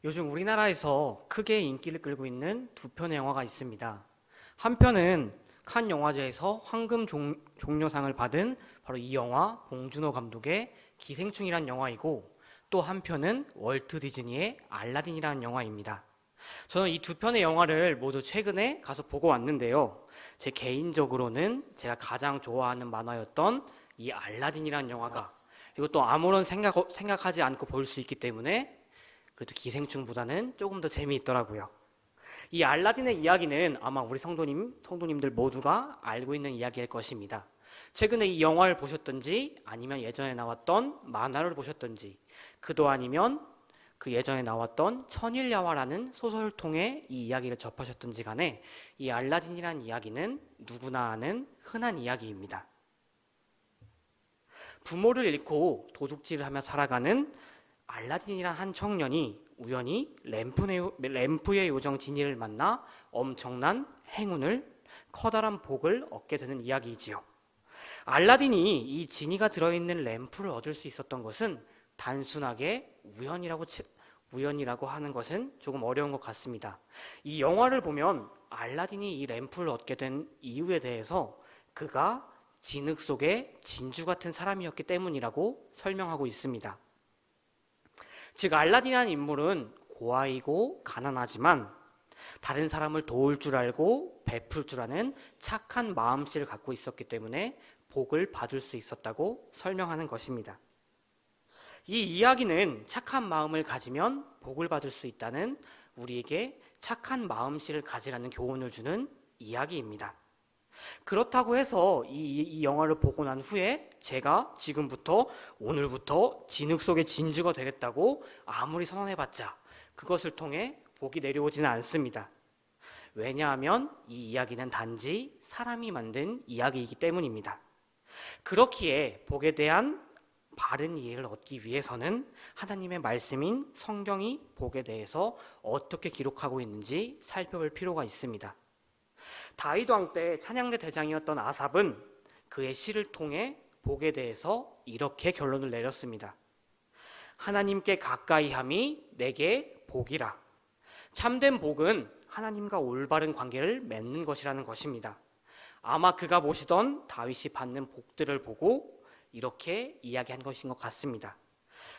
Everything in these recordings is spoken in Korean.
요즘 우리나라에서 크게 인기를 끌고 있는 두 편의 영화가 있습니다. 한 편은 칸 영화제에서 황금 종려상을 받은 바로 이 영화 봉준호 감독의 기생충이란 영화이고, 또 한 편은 월트 디즈니의 알라딘이라는 영화입니다. 저는 이 두 편의 영화를 모두 최근에 가서 보고 왔는데요. 제 개인적으로는 제가 가장 좋아하는 만화였던 이 알라딘이라는 영화가, 이것도 아무런 생각하지 않고 볼 수 있기 때문에 그래도 기생충보다는 조금 더 재미있더라고요. 이 알라딘의 이야기는 아마 우리 성도님들 모두가 알고 있는 이야기일 것입니다. 최근에 이 영화를 보셨던지, 아니면 예전에 나왔던 만화를 보셨던지, 그도 아니면 그 예전에 나왔던 천일야화라는 소설을 통해 이 이야기를 접하셨던지 간에, 이 알라딘이라는 이야기는 누구나 아는 흔한 이야기입니다. 부모를 잃고 도둑질을 하며 살아가는 알라딘이란 한 청년이 우연히 램프의 요정 지니를 만나 엄청난 행운을, 커다란 복을 얻게 되는 이야기이지요. 알라딘이 이 지니가 들어있는 램프를 얻을 수 있었던 것은 단순하게 우연이라고 하는 것은 조금 어려운 것 같습니다. 이 영화를 보면 알라딘이 이 램프를 얻게 된 이유에 대해서 그가 진흙 속의 진주 같은 사람이었기 때문이라고 설명하고 있습니다. 즉, 알라딘이라는 인물은 고아이고 가난하지만 다른 사람을 도울 줄 알고 베풀 줄 아는 착한 마음씨를 갖고 있었기 때문에 복을 받을 수 있었다고 설명하는 것입니다. 이 이야기는 착한 마음을 가지면 복을 받을 수 있다는, 우리에게 착한 마음씨를 가지라는 교훈을 주는 이야기입니다. 그렇다고 해서 이 영화를 보고 난 후에 제가 오늘부터 진흙 속의 진주가 되겠다고 아무리 선언해봤자 그것을 통해 복이 내려오지는 않습니다. 왜냐하면 이 이야기는 단지 사람이 만든 이야기이기 때문입니다. 그렇기에 복에 대한 바른 이해를 얻기 위해서는 하나님의 말씀인 성경이 복에 대해서 어떻게 기록하고 있는지 살펴볼 필요가 있습니다. 다윗 왕 때 찬양대 대장이었던 아삽은 그의 시를 통해 복에 대해서 이렇게 결론을 내렸습니다. 하나님께 가까이 함이 내게 복이라. 참된 복은 하나님과 올바른 관계를 맺는 것이라는 것입니다. 아마 그가 보시던 다윗이 받는 복들을 보고 이렇게 이야기한 것인 것 같습니다.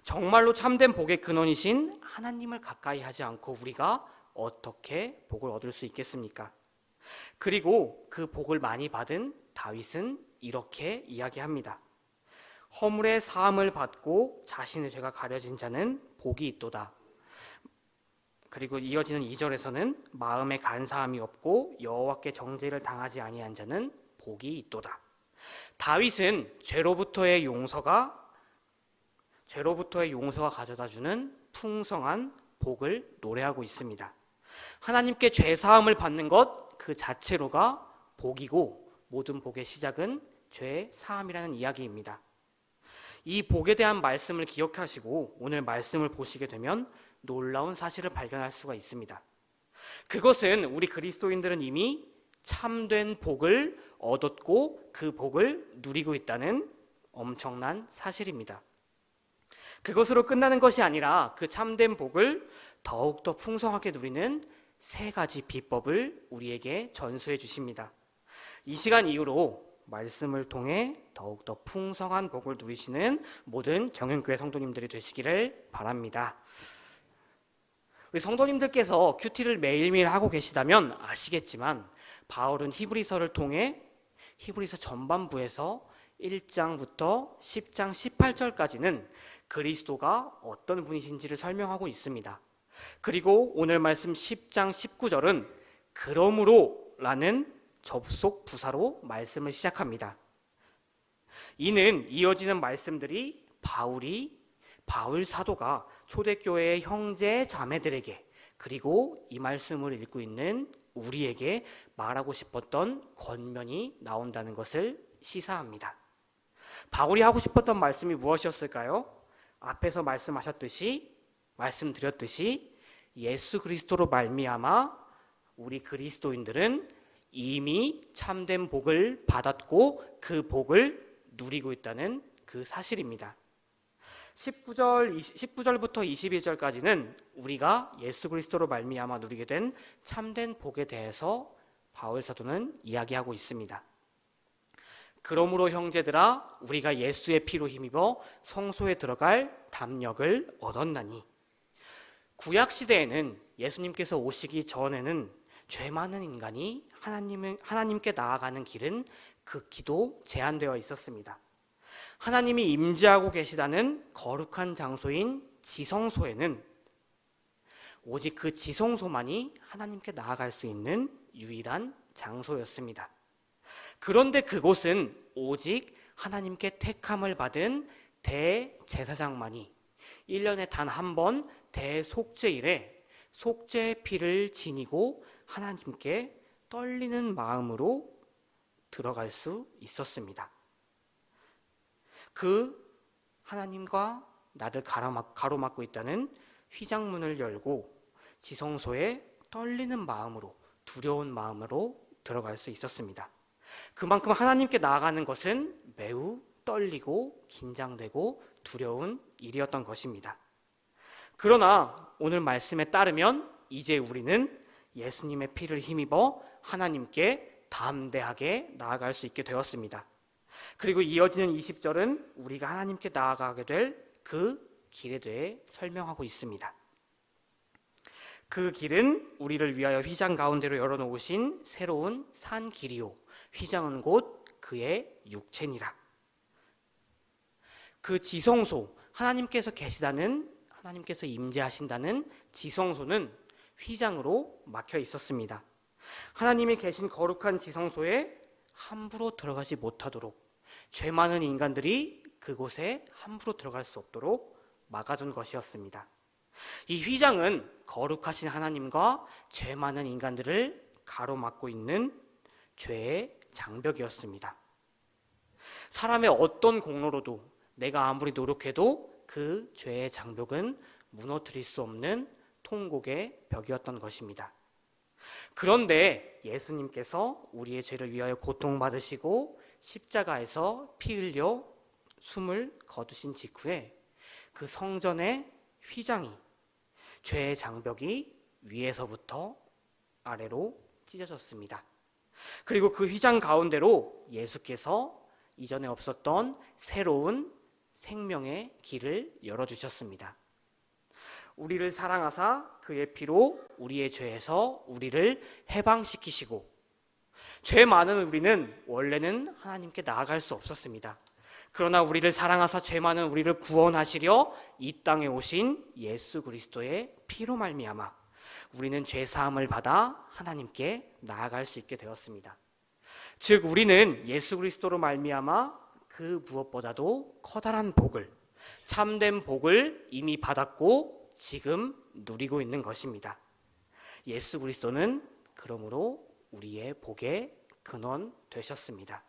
정말로 참된 복의 근원이신 하나님을 가까이 하지 않고 우리가 어떻게 복을 얻을 수 있겠습니까? 그리고 그 복을 많이 받은 다윗은 이렇게 이야기합니다. 허물의 사함을 받고 자신의 죄가 가려진 자는 복이 있도다. 그리고 이어지는 2절에서는 마음에 간사함이 없고 여호와께 정죄를 당하지 아니한 자는 복이 있도다. 다윗은 죄로부터의 용서가 가져다주는 풍성한 복을 노래하고 있습니다. 하나님께 죄 사함을 받는 것 그 자체로가 복이고, 모든 복의 시작은 죄 사함이라는 이야기입니다. 이 복에 대한 말씀을 기억하시고 오늘 말씀을 보시게 되면 놀라운 사실을 발견할 수가 있습니다. 그것은 우리 그리스도인들은 이미 참된 복을 얻었고 그 복을 누리고 있다는 엄청난 사실입니다. 그것으로 끝나는 것이 아니라 그 참된 복을 더욱더 풍성하게 누리는 세 가지 비법을 우리에게 전수해 주십니다. 이 시간 이후로 말씀을 통해 더욱더 풍성한 복을 누리시는 모든 정현교회 성도님들이 되시기를 바랍니다. 우리 성도님들께서 큐티를 매일매일 하고 계시다면 아시겠지만, 바울은 히브리서를 통해 히브리서 전반부에서 1장부터 10장 18절까지는 그리스도가 어떤 분이신지를 설명하고 있습니다. 그리고 오늘 말씀 10장 19절은 그러므로 라는 접속 부사로 말씀을 시작합니다. 이는 이어지는 말씀들이 바울 사도가 초대교회의 형제 자매들에게, 그리고 이 말씀을 읽고 있는 우리에게 말하고 싶었던 권면이 나온다는 것을 시사합니다. 바울이 하고 싶었던 말씀이 무엇이었을까요? 앞에서 말씀드렸듯이 예수 그리스도로 말미암아 우리 그리스도인들은 이미 참된 복을 받았고 그 복을 누리고 있다는 그 사실입니다. 19절부터 22절까지는 우리가 예수 그리스도로 말미암아 누리게 된 참된 복에 대해서 바울 사도는 이야기하고 있습니다. 그러므로 형제들아 우리가 예수의 피로 힘입어 성소에 들어갈 담력을 얻었나니. 구약 시대에는 예수님께서 오시기 전에는 죄 많은 인간이 하나님께 나아가는 길은 극히도 제한되어 있었습니다. 하나님이 임재하고 계시다는 거룩한 장소인 지성소에는 오직 그 지성소만이 하나님께 나아갈 수 있는 유일한 장소였습니다. 그런데 그곳은 오직 하나님께 택함을 받은 대제사장만이 1년에 단 한 번 대속죄일에 속죄의 피를 지니고 하나님께 떨리는 마음으로 들어갈 수 있었습니다. 그 하나님과 나를 가로막고 있다는 휘장문을 열고 지성소에 떨리는 마음으로, 두려운 마음으로 들어갈 수 있었습니다. 그만큼 하나님께 나아가는 것은 매우 떨리고 긴장되고 두려운 일이었던 것입니다. 그러나 오늘 말씀에 따르면 이제 우리는 예수님의 피를 힘입어 하나님께 담대하게 나아갈 수 있게 되었습니다. 그리고 이어지는 20절은 우리가 하나님께 나아가게 될 그 길에 대해 설명하고 있습니다. 그 길은 우리를 위하여 휘장 가운데로 열어놓으신 새로운 산 길이요 휘장은 곧 그의 육체니라. 그 지성소, 하나님께서 임재하신다는 지성소는 휘장으로 막혀 있었습니다. 하나님이 계신 거룩한 지성소에 함부로 들어가지 못하도록 죄 많은 인간들이 그곳에 함부로 들어갈 수 없도록 막아준 것이었습니다. 이 휘장은 거룩하신 하나님과 죄 많은 인간들을 가로막고 있는 죄의 장벽이었습니다. 사람의 어떤 공로로도 내가 아무리 노력해도 그 죄의 장벽은 무너뜨릴 수 없는 통곡의 벽이었던 것입니다. 그런데 예수님께서 우리의 죄를 위하여 고통받으시고 십자가에서 피 흘려 숨을 거두신 직후에 그 성전의 휘장이, 죄의 장벽이 위에서부터 아래로 찢어졌습니다. 그리고 그 휘장 가운데로 예수께서 이전에 없었던 새로운 생명의 길을 열어주셨습니다. 우리를 사랑하사 그의 피로 우리의 죄에서 우리를 해방시키시고, 죄 많은 우리는 원래는 하나님께 나아갈 수 없었습니다. 그러나 우리를 사랑하사 죄 많은 우리를 구원하시려 이 땅에 오신 예수 그리스도의 피로 말미암아 우리는 죄 사함을 받아 하나님께 나아갈 수 있게 되었습니다. 즉 우리는 예수 그리스도로 말미암아 그 무엇보다도 커다란 복을, 참된 복을 이미 받았고 지금 누리고 있는 것입니다. 예수 그리스도는 그러므로 우리의 복의 근원 되셨습니다.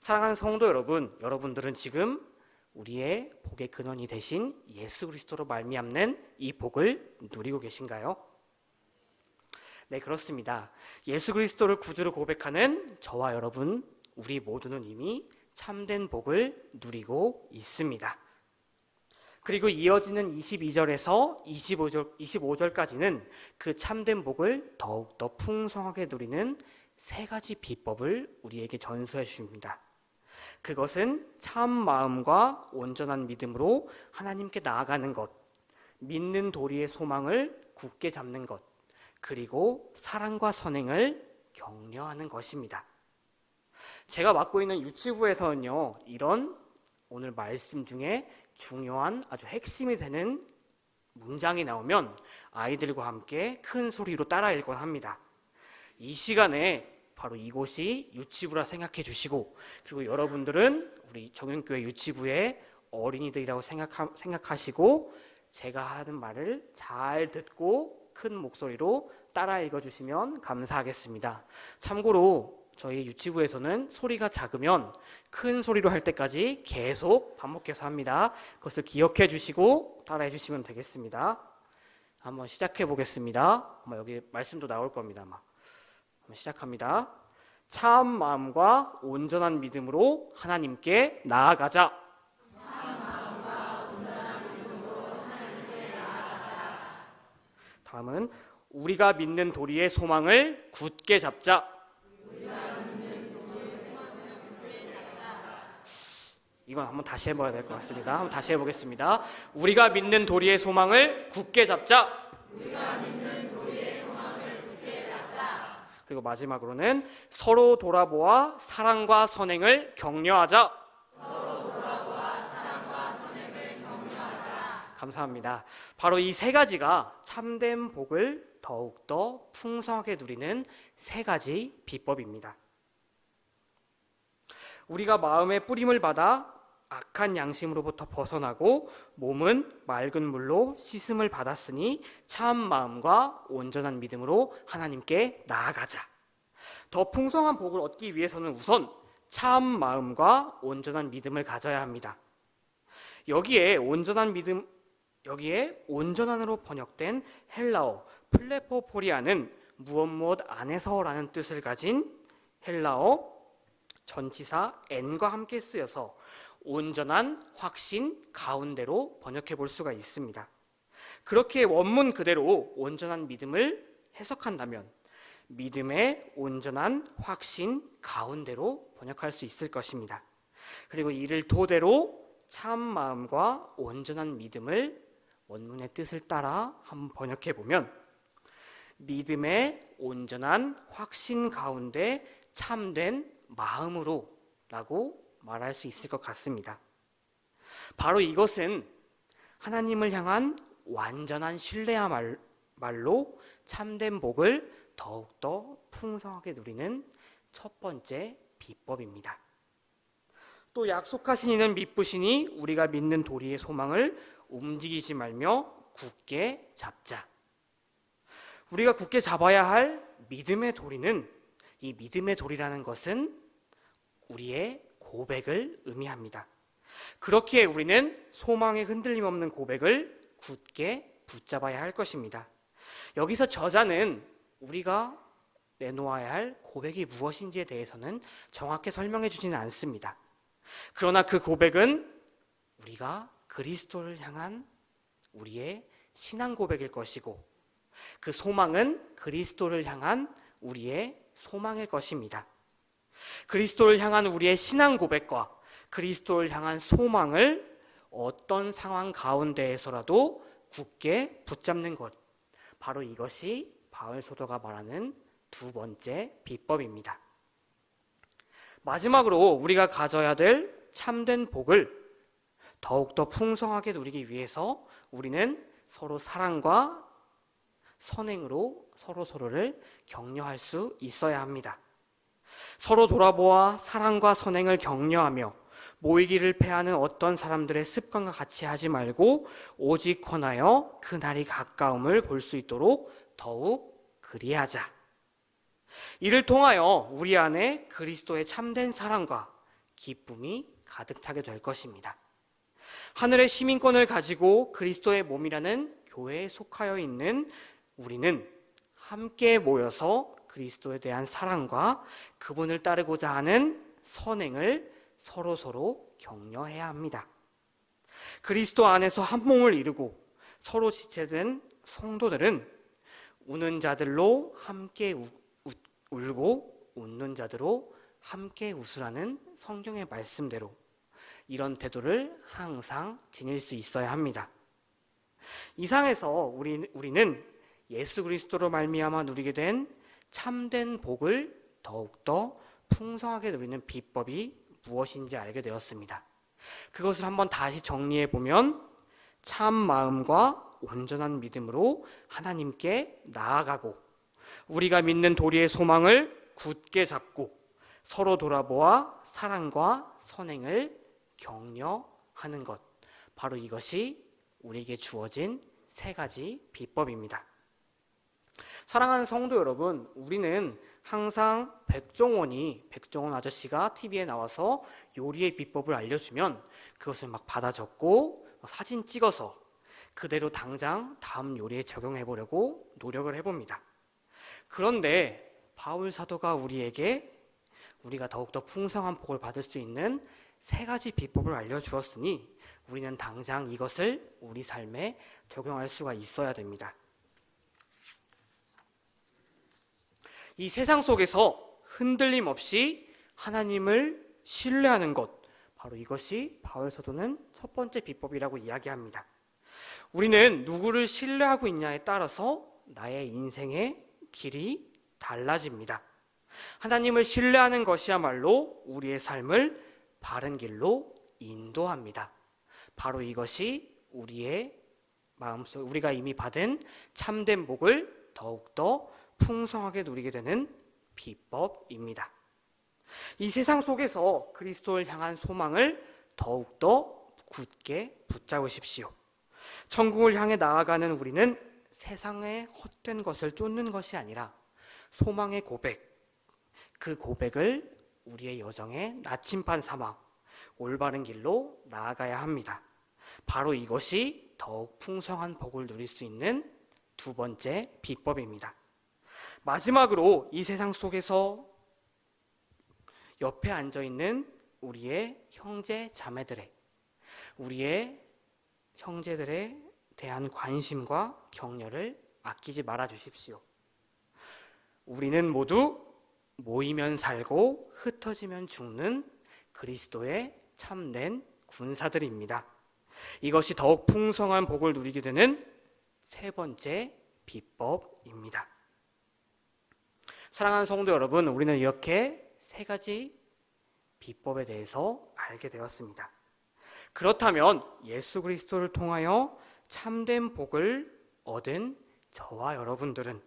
사랑하는 성도 여러분, 여러분들은 지금 우리의 복의 근원이 되신 예수 그리스도로 말미암는 이 복을 누리고 계신가요? 네, 그렇습니다. 예수 그리스도를 구주로 고백하는 저와 여러분, 우리 모두는 이미 참된 복을 누리고 있습니다. 그리고 이어지는 22절에서 25절까지는 그 참된 복을 더욱더 풍성하게 누리는 세 가지 비법을 우리에게 전수해 주십니다. 그것은 참 마음과 온전한 믿음으로 하나님께 나아가는 것, 믿는 도리의 소망을 굳게 잡는 것, 그리고 사랑과 선행을 격려하는 것입니다. 제가 맡고 있는 유치부에서는요, 이런 오늘 말씀 중에 중요한 아주 핵심이 되는 문장이 나오면 아이들과 함께 큰 소리로 따라 읽곤 합니다. 이 시간에 바로 이곳이 유치부라 생각해 주시고, 그리고 여러분들은 우리 정윤교회 유치부의 어린이들이라고 생각하시고 제가 하는 말을 잘 듣고 큰 목소리로 따라 읽어주시면 감사하겠습니다. 참고로 저희 유치부에서는 소리가 작으면 큰 소리로 할 때까지 계속 반복해서 합니다. 그것을 기억해 주시고 따라해 주시면 되겠습니다. 한번 시작해 보겠습니다. 아마 여기 말씀도 나올 겁니다. 아마. 한번 시작합니다. 참 마음과 온전한 믿음으로 하나님께 나아가자. 참 마음과 다음은 우리가 믿는 도리의 소망을 굳게 잡자. 이건 한번 다시 해봐야 될 것 같습니다. 한번 다시 해보겠습니다. 우리가 믿는 도리의 소망을 굳게 잡자. 그리고 마지막으로는 서로 돌아보아 사랑과 선행을 격려하자. 감사합니다. 바로 이 세 가지가 참된 복을 더욱더 풍성하게 누리는 세 가지 비법입니다. 우리가 마음의 뿌림을 받아 악한 양심으로부터 벗어나고 몸은 맑은 물로 씻음을 받았으니 참 마음과 온전한 믿음으로 하나님께 나아가자. 더 풍성한 복을 얻기 위해서는 우선 참 마음과 온전한 믿음을 가져야 합니다. 여기에 온전한으로 번역된 헬라어 플레포포리아는 무엇 안에서라는 뜻을 가진 헬라어 전치사 n과 함께 쓰여서 온전한 확신 가운데로 번역해 볼 수가 있습니다. 그렇게 원문 그대로 온전한 믿음을 해석한다면 믿음의 온전한 확신 가운데로 번역할 수 있을 것입니다. 그리고 이를 토대로 참 마음과 온전한 믿음을 원문의 뜻을 따라 한번 번역해 보면 믿음의 온전한 확신 가운데 참된 마음으로 라고 말할 수 있을 것 같습니다. 바로 이것은 하나님을 향한 완전한 신뢰야말로 참된 복을 더욱더 풍성하게 누리는 첫 번째 비법입니다. 또 약속하신 이는 미쁘시니 우리가 믿는 도리의 소망을 움직이지 말며 굳게 잡자. 우리가 굳게 잡아야 할 믿음의 도리는, 이 믿음의 도리라는 것은 우리의 고백을 의미합니다. 그렇기에 우리는 소망의 흔들림 없는 고백을 굳게 붙잡아야 할 것입니다. 여기서 저자는 우리가 내놓아야 할 고백이 무엇인지에 대해서는 정확히 설명해 주지는 않습니다. 그러나 그 고백은 우리가 그리스도를 향한 우리의 신앙 고백일 것이고 그 소망은 그리스도를 향한 우리의 소망일 것입니다. 그리스도를 향한 우리의 신앙 고백과 그리스도를 향한 소망을 어떤 상황 가운데에서라도 굳게 붙잡는 것, 바로 이것이 바울 사도가 말하는 두 번째 비법입니다. 마지막으로 우리가 가져야 될 참된 복을 더욱더 풍성하게 누리기 위해서 우리는 서로 사랑과 선행으로 서로를 격려할 수 있어야 합니다. 서로 돌아보아 사랑과 선행을 격려하며 모이기를 패하는 어떤 사람들의 습관과 같이 하지 말고 오직 권하여 그 날이 가까움을 볼 수 있도록 더욱 그리하자. 이를 통하여 우리 안에 그리스도의 참된 사랑과 기쁨이 가득 차게 될 것입니다. 하늘의 시민권을 가지고 그리스도의 몸이라는 교회에 속하여 있는 우리는 함께 모여서 그리스도에 대한 사랑과 그분을 따르고자 하는 선행을 서로 격려해야 합니다. 그리스도 안에서 한 몸을 이루고 서로 지체된 성도들은 우는 자들로 함께 울고 웃는 자들로 함께 웃으라는 성경의 말씀대로 이런 태도를 항상 지닐 수 있어야 합니다. 이상에서 우리는 예수 그리스도로 말미암아 누리게 된 참된 복을 더욱더 풍성하게 누리는 비법이 무엇인지 알게 되었습니다. 그것을 한번 다시 정리해 보면 참 마음과 온전한 믿음으로 하나님께 나아가고 우리가 믿는 도리의 소망을 굳게 잡고 서로 돌아보아 사랑과 선행을 격려하는 것, 바로 이것이 우리에게 주어진 세 가지 비법입니다. 사랑하는 성도 여러분, 우리는 항상 백종원 아저씨가 TV에 나와서 요리의 비법을 알려주면 그것을 막 받아 적고 사진 찍어서 그대로 당장 다음 요리에 적용해 보려고 노력을 해봅니다. 그런데 바울 사도가 우리가 더욱더 풍성한 복을 받을 수 있는 세 가지 비법을 알려주었으니 우리는 당장 이것을 우리 삶에 적용할 수가 있어야 됩니다. 이 세상 속에서 흔들림 없이 하나님을 신뢰하는 것, 바로 이것이 바울 사도는 첫 번째 비법이라고 이야기합니다. 우리는 누구를 신뢰하고 있냐에 따라서 나의 인생의 길이 달라집니다. 하나님을 신뢰하는 것이야말로 우리의 삶을 바른 길로 인도합니다. 바로 이것이 우리의 마음속, 우리가 이미 받은 참된 복을 더욱더 풍성하게 누리게 되는 비법입니다. 이 세상 속에서 그리스도를 향한 소망을 더욱더 굳게 붙잡으십시오. 천국을 향해 나아가는 우리는 세상의 헛된 것을 쫓는 것이 아니라 소망의 고백, 그 고백을 우리의 여정의 나침반 삼아 올바른 길로 나아가야 합니다. 바로 이것이 더욱 풍성한 복을 누릴 수 있는 두 번째 비법입니다. 마지막으로 이 세상 속에서 옆에 앉아있는 우리의 형제 자매들의, 우리의 형제들에 대한 관심과 격려를 아끼지 말아 주십시오. 우리는 모두 모이면 살고 흩어지면 죽는 그리스도의 참된 군사들입니다. 이것이 더욱 풍성한 복을 누리게 되는 세 번째 비법입니다. 사랑하는 성도 여러분, 우리는 이렇게 세 가지 비법에 대해서 알게 되었습니다. 그렇다면 예수 그리스도를 통하여 참된 복을 얻은 저와 여러분들은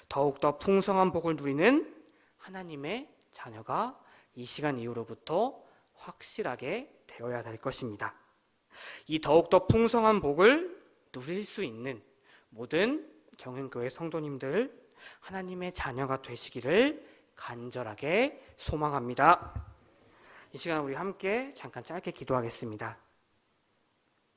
더욱더 풍성한 복을 누리는 하나님의 자녀가 이 시간 이후로부터 확실하게 되어야 될 것입니다. 이 더욱더 풍성한 복을 누릴 수 있는 모든 정은교회 성도님들, 하나님의 자녀가 되시기를 간절하게 소망합니다. 이 시간 우리 함께 잠깐 짧게 기도하겠습니다.